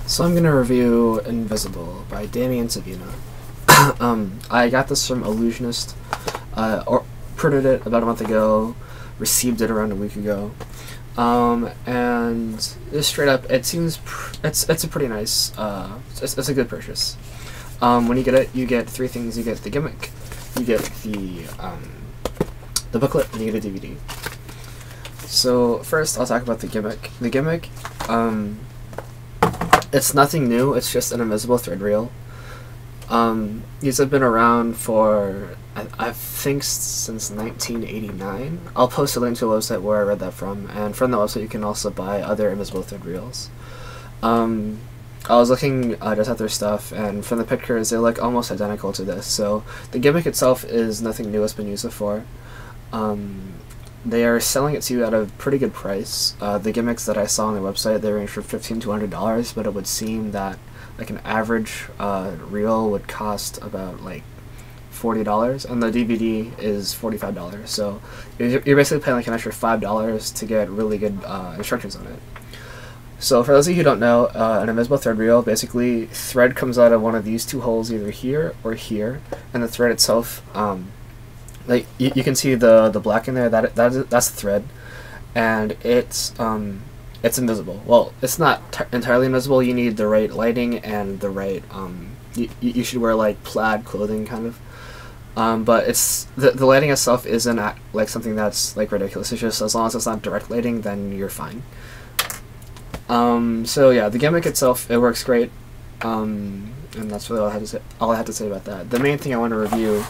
So I'm gonna review Invisible by Damien Savina. I got this from Illusionist, or printed it about a month ago, received it around a week ago, and just straight up, it seems it's a pretty nice, it's a good purchase. When you get it, you get three things. You get the gimmick, you get the booklet, and you get a DVD. So first, I'll talk about the gimmick. The gimmick, it's nothing new. It's just an invisible thread reel. These have been around for, I think, since 1989. I'll post a link to a website where I read that from, and from the website you can also buy other invisible thread reels. I was looking just at their stuff, and from the pictures they look almost identical to this. So the gimmick itself is nothing new. It's been used before. They are selling it to you at a pretty good price. The gimmicks that I saw on their website, they range from $15 to $100, but it would seem that like an average reel would cost about like $40, and the DVD is $45. So you're basically paying like an extra $5 to get really good instructions on it. So for those of you who don't know, an invisible thread reel, basically thread comes out of one of these two holes, either here or here, and the thread itself, like you can see the black in there. That's the thread, and it's invisible. Well, it's not entirely invisible. You need the right lighting and the right you should wear like plaid clothing kind of. But it's the lighting itself isn't like something that's like ridiculous. It's just as long as it's not direct lighting, then you're fine. So yeah, the gimmick itself, it works great. And that's really all I had to say about that. The main thing I want to review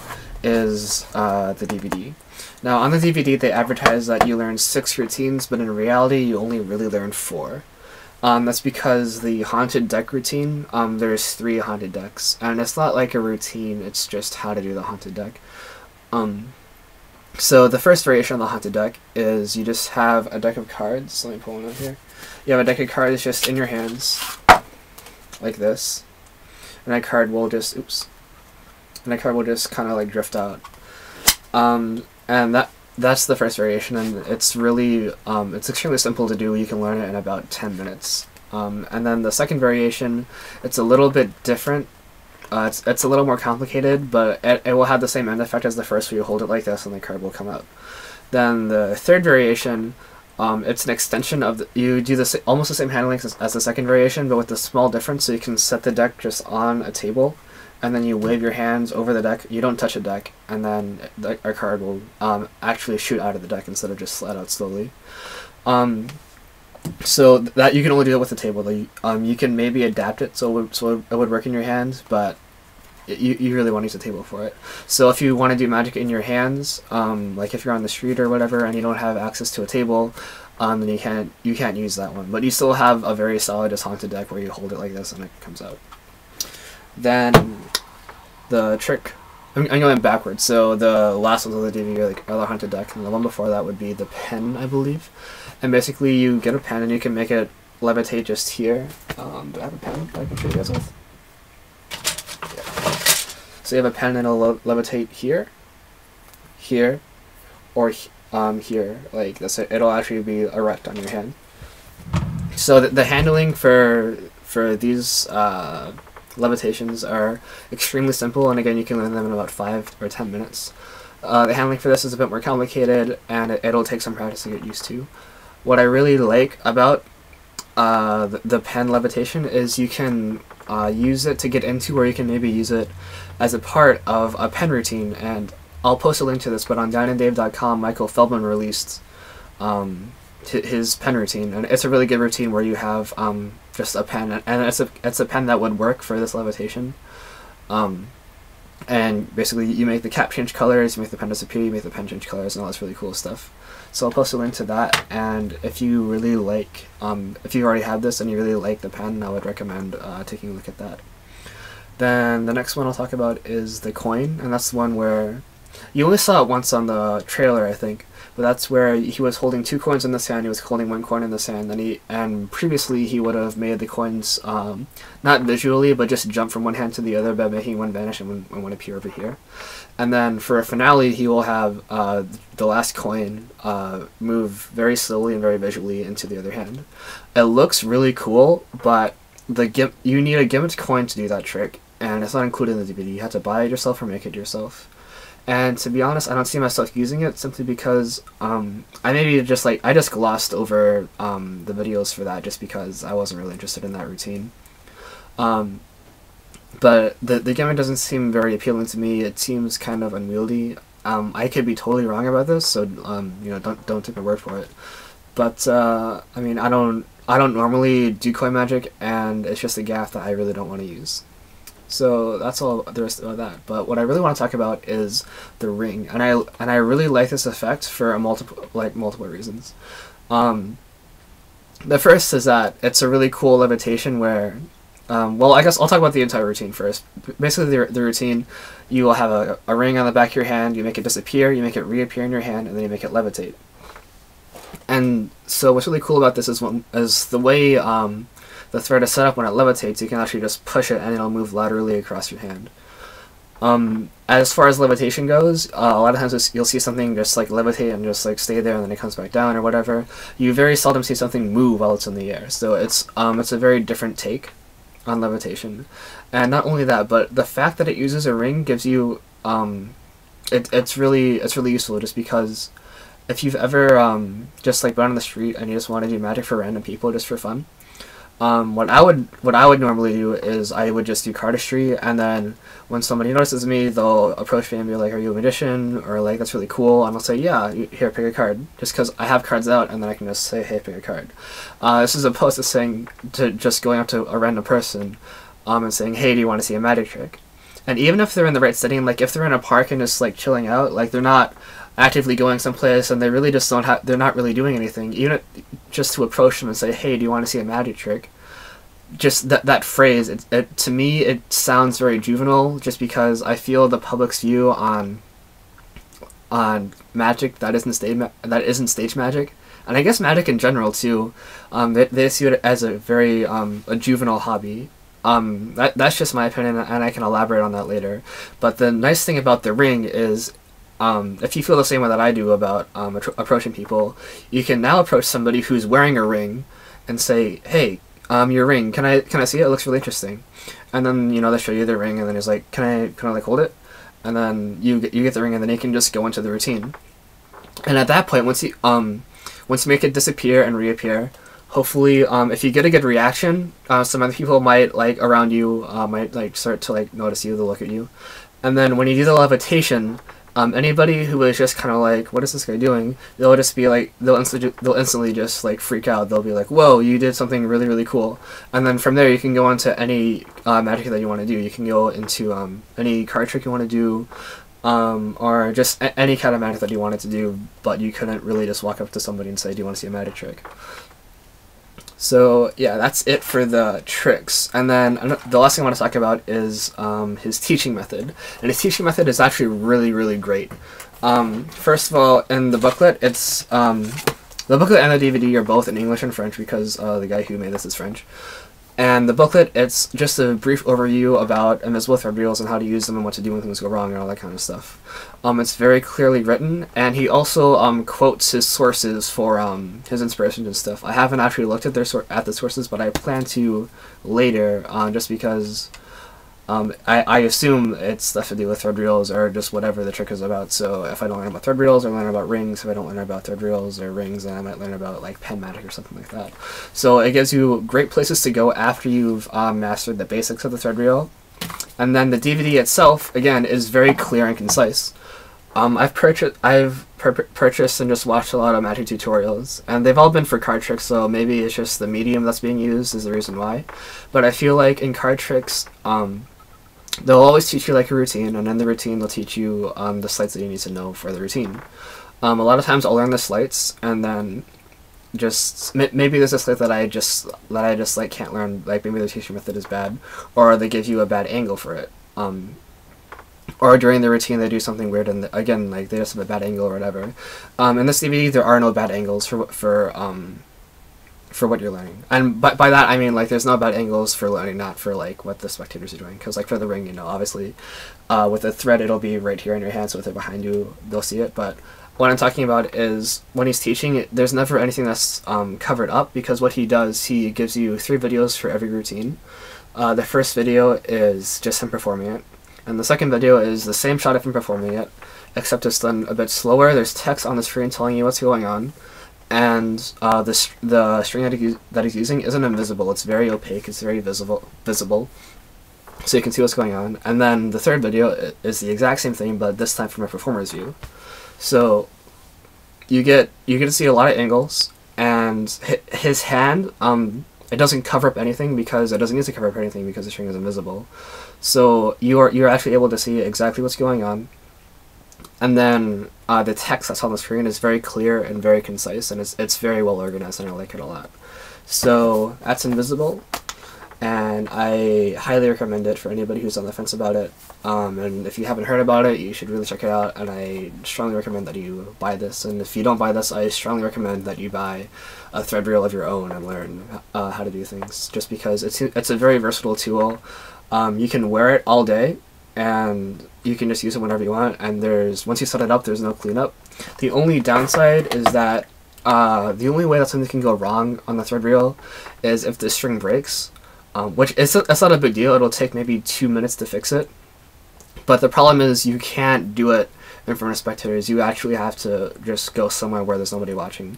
is the DVD. Now on the DVD they advertise that you learn 6 routines, but in reality you only really learn 4. That's because the haunted deck routine, there's 3 haunted decks, and it's not like a routine, it's just how to do the haunted deck. So the first variation of the haunted deck is you just have a deck of cards. Let me pull one out here. You have a deck of cards just in your hands, like this, and that card will just, kind of like drift out. And that's the first variation, and it's really, it's extremely simple to do. You can learn it in about 10 minutes. And then the second variation, it's a little bit different. It's a little more complicated, but it will have the same end effect as the first, where you hold it like this and the card will come out. Then the third variation, it's an extension of you do almost the same handling as the second variation, but with a small difference. So you can set the deck just on a table, and then you wave your hands over the deck. You don't touch the deck, and then our card will actually shoot out of the deck instead of just slide out slowly. So that you can only do that with the table. You can maybe adapt it so it would work in your hand, but you really want to use a table for it. So if you want to do magic in your hands, like if you're on the street or whatever and you don't have access to a table, then you can't use that one. But you still have a very solid haunted deck where you hold it like this and it comes out. Then the trick, I'm going backwards. So the last ones of the DVD are the haunted deck, and the one before that would be the pen, I believe. And basically you get a pen and you can make it levitate just here. Do I have a pen that I can show you guys with? Yeah. So you have a pen and it'll levitate here, here, or here, like this. It'll actually be erect on your hand. So the handling for these levitations are extremely simple, and again you can learn them in about 5 or 10 minutes. The handling for this is a bit more complicated, and it'll take some practice to get used to. What I really like about the pen levitation is you can use it to get into, or you can maybe use it as a part of a pen routine. And I'll post a link to this, but on DownandDave.com Michael Feldman released his pen routine, and it's a really good routine where you have just a pen, and it's a pen that would work for this levitation. And basically you make the cap change colors, you make the pen disappear, you make the pen change colors, and all this really cool stuff. So I'll post a link to that, and if you really like, if you already have this and you really like the pen, I would recommend taking a look at that. Then the next one I'll talk about is the coin, and that's the one where you only saw it once on the trailer, I think, but that's where he was holding 2 coins in the hand. He was holding 1 coin in the hand, and previously he would have made the coins not visually, but just jump from one hand to the other by making one vanish and one appear over here. And then for a finale, he will have the last coin move very slowly and very visually into the other hand. It looks really cool, but you need a gimmicked coin to do that trick, and it's not included in the DVD. You have to buy it yourself or make it yourself. And to be honest, I don't see myself using it simply because I maybe just I just glossed over the videos for that just because I wasn't really interested in that routine. But the gimmick doesn't seem very appealing to me. It seems kind of unwieldy. I could be totally wrong about this, so you know, don't take my word for it. But I mean, I don't normally do coin magic, and it's just a gaff that I really don't want to use. So that's all there is about that. But what I really want to talk about is the ring, and I really like this effect for multiple reasons. The first is that it's a really cool levitation where, well, I guess I'll talk about the entire routine first. Basically, the routine, you will have a ring on the back of your hand, you make it disappear, you make it reappear in your hand, and then you make it levitate. And so what's really cool about this is the way the thread is set up. When it levitates, you can actually just push it and it'll move laterally across your hand. As far as levitation goes, a lot of times you'll see something just like levitate and just like stay there and then it comes back down or whatever. You very seldom see something move while it's in the air. So it's a very different take on levitation. And not only that, but the fact that it uses a ring gives you it's really useful, just because if you've ever just like been on the street and you just want to do magic for random people just for fun, what I would normally do is I would just do cardistry, and then when somebody notices me, they'll approach me and be like, "Are you a magician?" or like, "That's really cool," and I'll say, "Yeah, here, pick a card," just because I have cards out, and then I can just say, "Hey, pick a card." This is opposed to just going up to a random person and saying, "Hey, do you want to see a magic trick?" And even if they're in the right setting, like if they're in a park and just like chilling out, like they're not actively going someplace and they really just they're not really doing anything, even just to approach them and say, "Hey, do you want to see a magic trick?" Just that phrase, to me it sounds very juvenile, just because I feel the public's view on magic that isn't stage magic, and I guess magic in general too, they see it as a very a juvenile hobby. That's just my opinion, and I can elaborate on that later. But the nice thing about the ring is, if you feel the same way that I do about approaching people, you can now approach somebody who's wearing a ring and say, "Hey, your ring, can I see it? It looks really interesting." And then, you know, they show you the ring, and then he's like, can I like hold it?" And then you get the ring, and then you can just go into the routine. And at that point, once you make it disappear and reappear, hopefully, if you get a good reaction, some other people might like around you might like start to like notice you, they'll look at you, and then when you do the levitation, anybody who is just kind of like, "What is this guy doing?" They'll just be like, they'll instantly just like freak out. They'll be like, "Whoa, you did something really, really cool." And then from there, you can go on to any magic that you want to do. You can go into any card trick you want to do, or just any kind of magic that you wanted to do, but you couldn't really just walk up to somebody and say, "Do you want to see a magic trick?" So yeah, that's it for the tricks. And then the last thing I want to talk about is his teaching method. And his teaching method is actually really, really great. First of all, in the booklet, it's the booklet and the DVD are both in English and French, because the guy who made this is French. And the booklet, it's just a brief overview about invisible thread reels and how to use them and what to do when things go wrong and all that kind of stuff. It's very clearly written, and he also quotes his sources for his inspirations and stuff. I haven't actually looked at the sources, but I plan to later, just because I assume it's stuff to do with thread reels or just whatever the trick is about. So if I don't learn about thread reels, I learn about rings. If I don't learn about thread reels or rings, then I might learn about like pen magic or something like that. So it gives you great places to go after you've mastered the basics of the thread reel. And then the DVD itself, again, is very clear and concise. I've purchased and just watched a lot of magic tutorials, and they've all been for card tricks, so maybe it's just the medium that's being used is the reason why. But I feel like in card tricks, they'll always teach you like a routine, and in the routine they'll teach you the sleights that you need to know for the routine. A lot of times I'll learn the sleights, and then just maybe there's a sleight that I just like can't learn, like maybe the teaching method is bad, or they give you a bad angle for it. Or during the routine they do something weird, and again, like they just have a bad angle or whatever. In this DVD there are no bad angles for what you're learning, and by that I mean like there's no bad angles for learning, not for like what the spectators are doing. Because like for the ring, you know, obviously with a thread it'll be right here in your hand, so if they're behind you they'll see it. But what I'm talking about is when he's teaching, there's never anything that's covered up, because what he does, he gives you 3 videos for every routine. The first video is just him performing it, and the second video is the same shot of him performing it, except it's done a bit slower. There's text on the screen telling you what's going on, and the string that he's using isn't invisible. It's very opaque. It's very visible, so you can see what's going on. And then the third video is the exact same thing, but this time from a performer's view. So you get to see a lot of angles, and his hand, it doesn't cover up anything, because it doesn't need to cover up anything because the string is invisible. So you're actually able to see exactly what's going on. And then the text that's on the screen is very clear and very concise, and it's very well organized, and I like it a lot. So that's Invisible, and I highly recommend it for anybody who's on the fence about it. And if you haven't heard about it, you should really check it out, and I strongly recommend that you buy this. And if you don't buy this, I strongly recommend that you buy a thread reel of your own and learn how to do things, just because it's a very versatile tool. You can wear it all day, and you can just use it whenever you want, and once you set it up, there's no cleanup. The only downside is that the only way that something can go wrong on the thread reel is if the string breaks, which that's not a big deal. It'll take maybe 2 minutes to fix it, but the problem is you can't do it in front of spectators. You actually have to just go somewhere where there's nobody watching.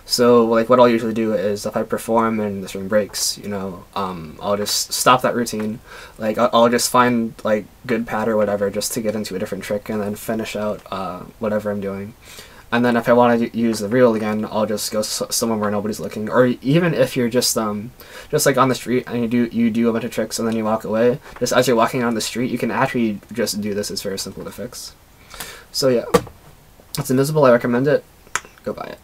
So like what I'll usually do is, if I perform and the string breaks, I'll just stop that routine. Like I'll just find like good pad or whatever just to get into a different trick, and then finish out whatever I'm doing. And then if I want to use the reel again, I'll just go somewhere where nobody's looking. Or even if you're just like on the street and you do a bunch of tricks and then you walk away, just as you're walking on the street, you can actually just do this. It's very simple to fix. So yeah, it's Invisible. I recommend it. Go buy it.